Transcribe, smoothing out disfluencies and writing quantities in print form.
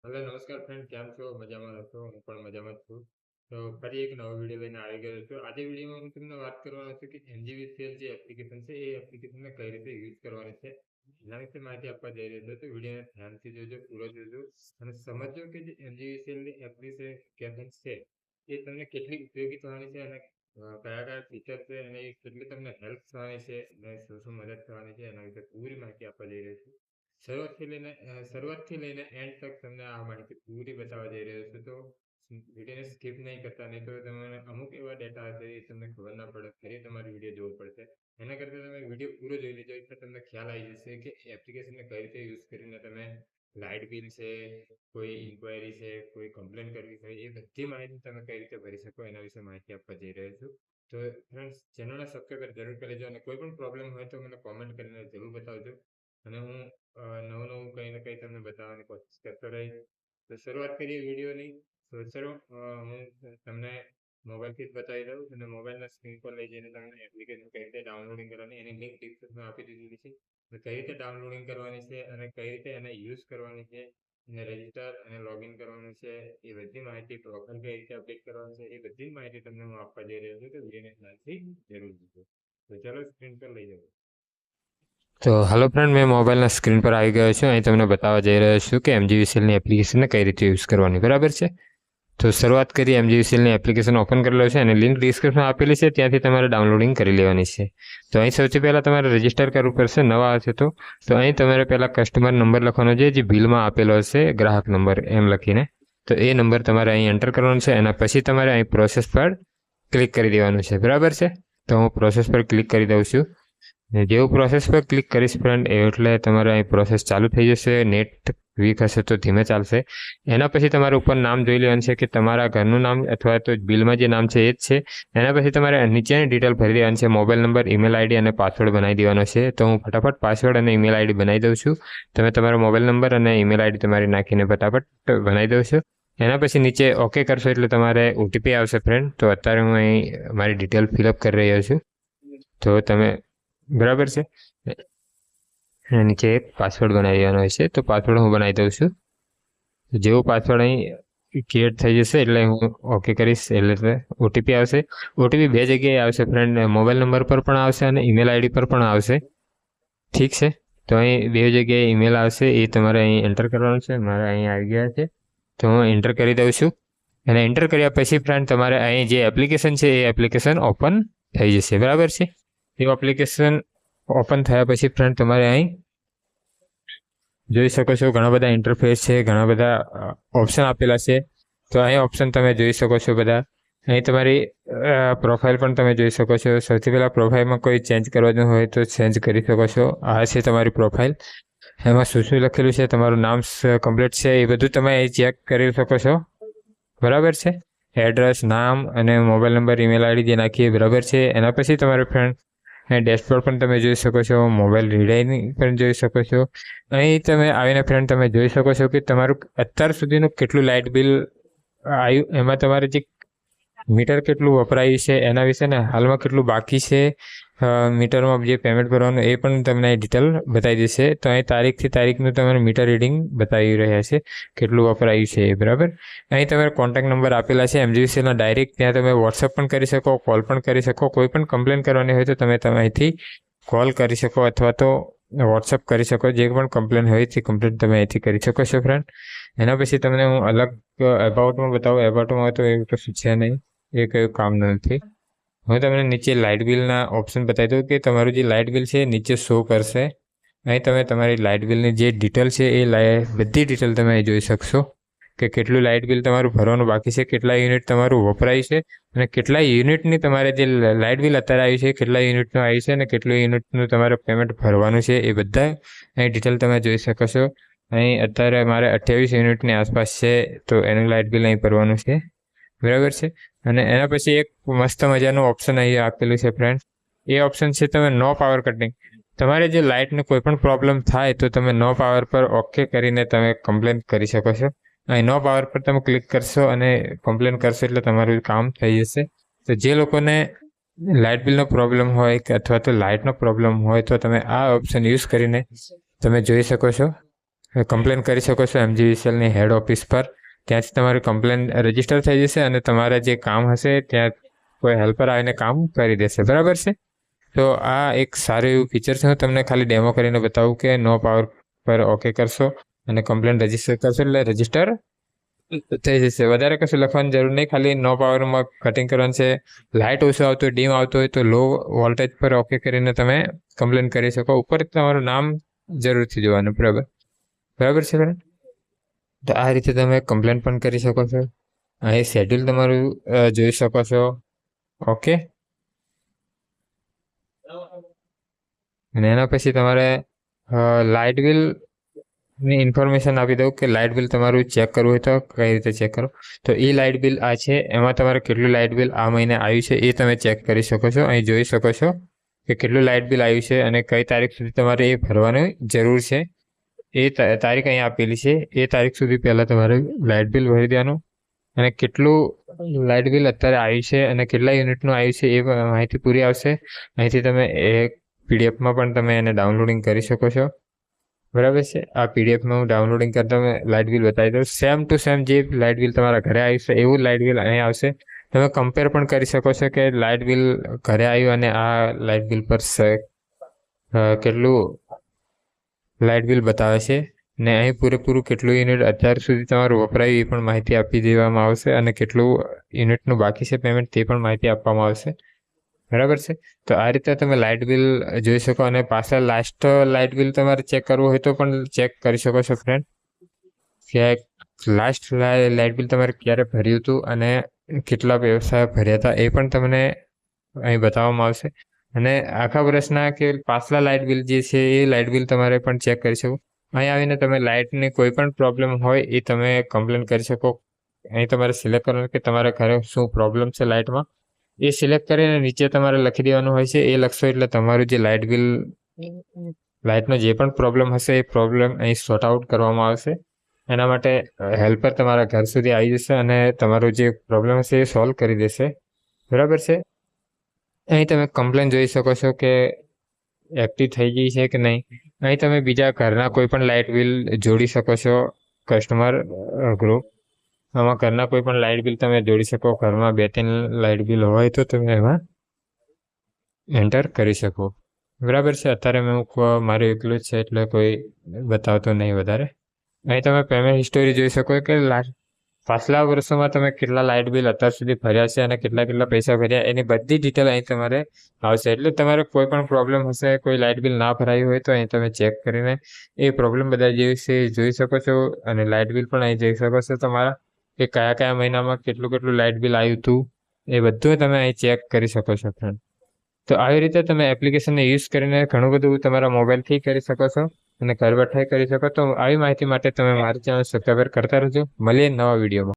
Hello નમસ્કાર friend, કેમ છો? મજામાં હશો? હું પણ મજામાં જ છું. તો ફરી એક નવો વિડીયો લઈને આવી ગયો છું. આજે વિડીયોમાં હું તમને વાત કરવાનો છું કે NGVCL જે એપ્લિકેશન છે એ એપ્લિકેશનને કઈ રીતે યુઝ કરવાની છે એના વિશે માહિતી આપવા જઈ રહ્યો છું. તો વિડીયોને ધ્યાનથી જોજો, પૂરો જોજો અને સમજો કે જે NGVCL ની એપ્લિકેશન છે એ તમને કેટલી ઉપયોગી થવાની છે અને કયા કયા ફીચર છે અને એ કેટલી તમને હેલ્પ થવાની છે અને શું શું મદદ થવાની છે એના વિશે પૂરી માહિતી આપવા જઈ રહ્યો છું. શરૂઆતથી લઈને એન્ડ તક તમને આ માહિતી પૂરી બતાવવા જઈ રહ્યો છું. તો વિડીયોને સ્કીપ નહીં કરતા, નહીં તો તમને અમુક એવા ડેટા હશે એ તમને ખબર ના પડે, ફરી તમારે વિડીયો જોવો પડશે. એના કરતાં તમે વિડીયો પૂરો જોઈ લેજો એટલે તમને ખ્યાલ આવી જશે કે એપ્લિકેશનને કઈ રીતે યુઝ કરીને તમે લાઇટ બિલ છે, કોઈ ઇન્ક્વાયરી છે, કોઈ કમ્પ્લેન કરવી હોય એ બધી માહિતી તમે કઈ રીતે ભરી શકો એના વિશે માહિતી આપવા જઈ રહ્યો છું. તો ફ્રેન્ડ્સ, ચેનલને સબસ્ક્રાઈબ જરૂર કરી લેજો અને કોઈ પણ પ્રોબ્લેમ હોય તો મને કોમેન્ટ કરીને જરૂર બતાવજો અને હું નવું કંઈ ને કંઈ તમને બતાવવાની કોશિશ કરતો રહીશ. તો શરૂઆત કરીએ વિડીયોની. તો ચલો, હું તમને મોબાઈલથી જ બતાવી દઉં અને મોબાઈલના સ્ક્રીન પર લઈ જઈને તમને એપ્લિકેશન કઈ રીતે ડાઉનલોડિંગ કરવાની એની લિંક ડિસ્ક્રિપ્શનમાં આપી દીધી છે. તો કઈ રીતે ડાઉનલોડિંગ કરવાની છે અને કઈ રીતે એને યુઝ કરવાની છે, એને રજિસ્ટર અને લોગિન કરવાનું છે, એ બધી માહિતી, પ્રોફાઇલ કઈ રીતે અપડેટ કરવાનું છે, એ બધી માહિતી તમને હું આપવા જઈ રહ્યો છું. તો વિડીયોને ધ્યાનથી જરૂર જોજો. તો ચલો, સ્ક્રીન પર લઈ જાઓ. તો હાલો ફ્રેન્ડ, મેં મોબાઈલના સ્ક્રીન પર આવી ગયો છું. અહીં તમને બતાવવા જઈ રહ્યો છું કે MGVCLની એપ્લિકેશનને કઈ રીતે યુઝ કરવાની, બરાબર છે. તો શરૂઆત કરી, MGVCLની એપ્લિકેશન ઓપન કરી લો છે અને લિંક ડિસ્ક્રિપ્શનમાં આપેલી છે, ત્યાંથી તમારે ડાઉનલોડિંગ કરી લેવાની છે. તો અહીં સૌથી પહેલાં તમારે રજિસ્ટર કરવું પડશે, નવા હશે તો અહીં તમારે પહેલાં કસ્ટમર નંબર લખવાનો છે, જે બિલમાં આપેલો હશે, ગ્રાહક નંબર એમ લખીને. તો એ નંબર તમારે અહીં એન્ટર કરવાનો છે. એના પછી તમારે અહીં પ્રોસેસ પર ક્લિક કરી દેવાનું છે, બરાબર છે. તો હું પ્રોસેસ પર ક્લિક કરી દઉં છું. જેવું પ્રોસેસ પર ક્લિક કરીશ ફ્રેન્ડ એટલે તમારે અહીં પ્રોસેસ ચાલુ થઈ જશે. નેટ વીક હશે તો ધીમે ચાલશે. એના પછી તમારે ઉપર નામ જોઈ લેવાનું છે કે તમારા ઘરનું નામ અથવા તો બિલમાં જે નામ છે એ જ છે. એના પછી તમારે નીચેની ડિટેલ ભરી દેવાની છે, મોબાઈલ નંબર, ઈમેલ આઈડી અને પાસવર્ડ બનાવી દેવાનો છે. તો હું ફટાફટ પાસવર્ડ અને ઈમેલ આઈડી બનાવી દઉં છું. તમે તમારો મોબાઈલ નંબર અને ઈમેલ આઈડી તમારી નાખીને ફટાફટ બનાવી દઉં છું. એના પછી નીચે ઓકે કરશો એટલે તમારે OTP આવશે ફ્રેન્ડ. તો અત્યારે હું અહીં મારી ડિટેલ ફિલઅપ કરી રહ્યો છું. તો તમે, બરાબર છે, નીચે એક પાસવર્ડ બનાવી દેવાનો હોય છે. તો પાસવર્ડ હું બનાવી દઉં છું. જેવો પાસવર્ડ અહીં ક્રિએટ થઈ જશે એટલે હું ઓકે કરીશ એટલે OTP આવશે. OTP બે જગ્યાએ આવશે ફ્રેન્ડ, મોબાઈલ નંબર પર પણ આવશે અને ઈમેલ આઈડી પર પણ આવશે. ઠીક છે. તો અહીં બે જગ્યાએ ઈમેલ આવશે, એ તમારે અહીં એન્ટર કરવાનું છે. મારે અહીં આવી ગયા છે તો હું એન્ટર કરી દઉં છું. અને એન્ટર કર્યા પછી ફ્રેન્ડ તમારે અહીં જે એપ્લિકેશન છે એ એપ્લિકેશન ઓપન થઈ જશે, બરાબર છે. એ એપ્લિકેશન ઓપન થયા પછી ફ્રેન્ડ તમારે અહીં જોઈ શકો છો ઘણા બધા ઇન્ટરફેસ છે, ઘણા બધા ઓપ્શન આપેલા છે. તો અહીં ઓપ્શન તમે જોઈ શકો છો બધા. અહીં તમારી પ્રોફાઇલ પણ તમે જોઈ શકો છો. સૌથી પહેલાં પ્રોફાઇલમાં કોઈ ચેન્જ કરવાનું હોય તો ચેન્જ કરી શકો છો. આ છે તમારી પ્રોફાઇલ. એમાં શું શું લખેલું છે, તમારું નામ કમ્પ્લીટ છે એ બધું તમે અહીં ચેક કરી શકો છો, બરાબર છે. એડ્રેસ, નામ અને મોબાઈલ નંબર, ઈમેલ આઈડી જે નાખીએ, બરાબર છે. એના પછી તમારે ફ્રેન્ડ અહીં ડેશબોર્ડ પણ તમે જોઈ શકો છો, મોબાઈલ રીડાઈંગ પણ જોઈ શકો છો. અહીં તમે આવીને ફ્રેન્ડ તમે જોઈ શકો છો કે તમારું અત્યાર સુધીનું કેટલું લાઇટ બિલ આવ્યું, એમાં તમારે જે મીટર કેટલું વપરાયું છે એના વિશે ને હાલમાં કેટલું બાકી છે, મીટરમાં જે પેમેન્ટ કરવાનું એ પણ તમને ડિટેલ બતાવી દેશે. તો અહીં તારીખથી તારીખનું તમારે મીટર રીડિંગ બતાવી રહ્યા છે, કેટલું વપરાયું છે એ, બરાબર. અહીં તમારે કોન્ટેક્ટ નંબર આપેલા છે MGVCLના ડાયરેક્ટ, ત્યાં તમે વોટ્સઅપ પણ કરી શકો, કોલ પણ કરી શકો. કોઈ પણ કમ્પ્લેન કરવાની હોય તો તમે અહીંથી કોલ કરી શકો અથવા તો વોટ્સઅપ કરી શકો. જે પણ કમ્પ્લેન હોય તે કમ્પ્લેન તમે અહીંથી કરી શકો છો ફ્રેન્ડ. એના પછી તમને હું અલગ એબાઉટમાં બતાવું. એબાઉટમાં તો એવું કશું છે નહીં, એ કયું કામ નથી. હું તમને નીચે લાઇટ બિલના ઓપ્શન બતાવી દઉં કે તમારું જે લાઇટ બિલ છે નીચે શો કરશે. અહીં તમે તમારી લાઇટ બિલની જે ડિટેલ છે એ બધી ડિટેલ તમે અહીં જોઈ શકશો કે કેટલું લાઇટ બિલ તમારું ભરવાનું બાકી છે, કેટલા યુનિટ તમારું વપરાય છે અને કેટલા યુનિટની તમારે જે લાઇટ બિલ અત્યારે આવ્યું છે કેટલા યુનિટનું આવ્યું છે અને કેટલું યુનિટનું તમારે પેમેન્ટ ભરવાનું છે એ બધા અહીં ડિટેલ તમે જોઈ શકો છો. અહીં અત્યારે મારે 28 યુનિટની આસપાસ છે તો એનું લાઇટ બિલ અહીં ભરવાનું છે, બરાબર છે. અને એના પછી એક મસ્ત મજાનું ઓપ્શન અહીં આપેલું છે ફ્રેન્ડ. એ ઓપ્શન છે તમે નો પાવર કટિંગ. તમારે જે લાઇટનો કોઈ પણ પ્રોબ્લેમ થાય તો તમે નો પાવર પર ઓકે કરીને તમે કમ્પ્લેન કરી શકો છો. અહીં નો પાવર પર તમે ક્લિક કરશો અને કમ્પ્લેન કરશો એટલે તમારું કામ થઈ જશે. તો જે લોકોને લાઇટ બિલનો પ્રોબ્લેમ હોય કે અથવા તો લાઇટનો પ્રોબ્લેમ હોય તો તમે આ ઓપ્શન યુઝ કરીને તમે જોઈ શકો છો કમ્પ્લેન કરી શકો છો MGVCLની હેડ ઓફિસ પર. ત્યાંથી તમારી કમ્પ્લેન રજીસ્ટર થઈ જશે અને તમારા જે કામ હશે ત્યાં કોઈ હેલ્પર આવીને કામ કરી દેશે. બરાબર છે. તો આ એક સારું એવું ફીચર છે. હું તમને ખાલી ડેમો કરીને બતાવું કે નો પાવર પર ઓકે કરશો અને કમ્પ્લેન રજીસ્ટર કરશો એટલે રજીસ્ટર થઈ જશે. વધારે કશું લખવાની જરૂર નહીં, ખાલી નો પાવરમાં કટિંગ કરવાનું છે. લાઇટ ઓછો આવતો હોય, ડીમ આવતો હોય તો લો વોલ્ટેજ પર ઓકે કરીને તમે કમ્પ્લેન કરી શકો. ઉપર તમારું નામ જરૂરથી જોવાનું. બરાબર છે ફ્રેન્ડ. તો આ રીતે તમે કમ્પ્લેન પણ કરી શકો છો. અહીં શેડ્યુલ તમારું જોઈ શકો છો. ઓકે. અને એના પછી તમારે લાઇટ બિલની ઇન્ફોર્મેશન આપી દઉં કે લાઇટ બિલ તમારું ચેક કરવું હોય તો કઈ રીતે ચેક કરો. તો એ લાઇટ બિલ આ છે, એમાં તમારે કેટલું લાઇટ બિલ આ મહિને આવ્યું છે એ તમે ચેક કરી શકો છો. અહીં જોઈ શકો છો કે કેટલું લાઇટ બિલ આવ્યું છે અને કઈ તારીખ સુધી તમારે એ ભરવાની જરૂર છે. એ તારીખ અહીં આપેલી છે. એ તારીખ સુધી પહેલાં તમારે લાઇટ બિલ ભરી દેવાનું અને કેટલું લાઇટ બિલ અત્યારે આવ્યું છે અને કેટલા યુનિટનું આવ્યું છે એ માહિતી પૂરી આવશે. અહીંથી તમે એક પીડીએફમાં પણ તમે એને ડાઉનલોડિંગ કરી શકો છો. બરાબર છે. આ પીડીએફમાં હું ડાઉનલોડિંગ કરતા તમે લાઇટ બિલ બતાવી દઉં. સેમ ટુ સેમ જે લાઇટ બિલ તમારા ઘરે આવ્યું છે એવું લાઇટ બિલ અહીં આવશે. તમે કમ્પેર પણ કરી શકો છો કે લાઇટ બિલ ઘરે આવ્યું અને આ લાઇટ બિલ પર કેટલું લાઇટ બિલ બતાવે છે ને અહીં પૂરેપૂરું કેટલું યુનિટ અત્યાર સુધી તમારું વપરાયું એ પણ માહિતી આપી દેવામાં આવશે અને કેટલું યુનિટનું બાકી છે પેમેન્ટ તે પણ માહિતી આપવામાં આવશે. બરાબર છે. તો આ રીતે તમે લાઇટ બિલ જોઈ શકો અને પાછળ લાસ્ટ લાઇટ બિલ તમારે ચેક કરવું હોય તો પણ ચેક કરી શકો છો ફ્રેન્ડ, કે લાસ્ટ લાઇટ બિલ તમારે ક્યારે ભર્યું હતું અને કેટલા વ્યવસાય ભર્યા હતા એ પણ તમને અહીં બતાવવામાં આવશે. અને આખા વર્ષના કે પાછલા લાઇટ બિલ જે છે એ લાઇટ બિલ તમારે પણ ચેક કરી શકો. અહીં આવીને તમે લાઇટની કોઈ પણ પ્રોબ્લેમ હોય એ તમે કમ્પ્લેન કરી શકો. અહીં તમારે સિલેક્ટ કરવાનું કે તમારા ઘરે શું પ્રોબ્લેમ છે લાઇટમાં એ સિલેક્ટ કરીને નીચે તમારે લખી દેવાનું હોય છે. એ લખશો એટલે તમારું જે લાઇટનો જે પણ પ્રોબ્લેમ હશે એ પ્રોબ્લેમ અહીં સોર્ટ આઉટ કરવામાં આવશે. એના માટે હેલ્પર તમારા ઘર સુધી આવી જશે અને તમારું જે પ્રોબ્લેમ હશે એ સોલ્વ કરી દેશે. બરાબર છે. અહીં તમે કમ્પ્લેન જોઈ શકો છો કે એક્ટિવ થઈ ગઈ છે કે નહીં. અહીં તમે બીજા ઘરના કોઈ પણ લાઇટ બિલ જોડી શકો છો. કસ્ટમર ગ્રુપ આમાં ઘરના કોઈ પણ લાઇટ બિલ તમે જોડી શકો. ઘરમાં 2-3 લાઇટ બિલ હોય તો તમે એમાં એન્ટર કરી શકો. બરાબર છે. અત્યારે મેં મારું એકલું જ છે એટલે કોઈ બતાવતો નહીં વધારે. અહીં તમે પેમેન્ટ હિસ્ટોરી જોઈ શકો કે પાછલા વર્ષોમાં તમે કેટલા લાઇટ બિલ અત્યાર સુધી ભર્યા છે અને કેટલા પૈસા ભર્યા એની બધી ડિટેલ અહીં તમારે આવશે. એટલે તમારે કોઈ પણ પ્રોબ્લેમ હશે, કોઈ લાઇટ બિલ ના ભરાયું હોય તો અહીં તમે ચેક કરીને એ પ્રોબ્લેમ બધા જે છે જોઈ શકો છો. અને લાઇટ બિલ પણ અહીં જોઈ શકો છો તમારા કે કયા મહિનામાં કેટલું લાઇટ બિલ આવ્યું હતું એ બધું તમે અહીં ચેક કરી શકો છો ફ્રેન્ડ. તો આવી રીતે તમે એપ્લિકેશનને યુઝ કરીને ઘણું બધું તમારા મોબાઈલથી કરી શકો છો અને ઘર બેઠા કરી શકો. તો આવી માહિતી માટે તમે મારી ચેનલ સબસ્ક્રાઈબ કરતા રહેજો. મળીએ નવા વિડીયોમાં.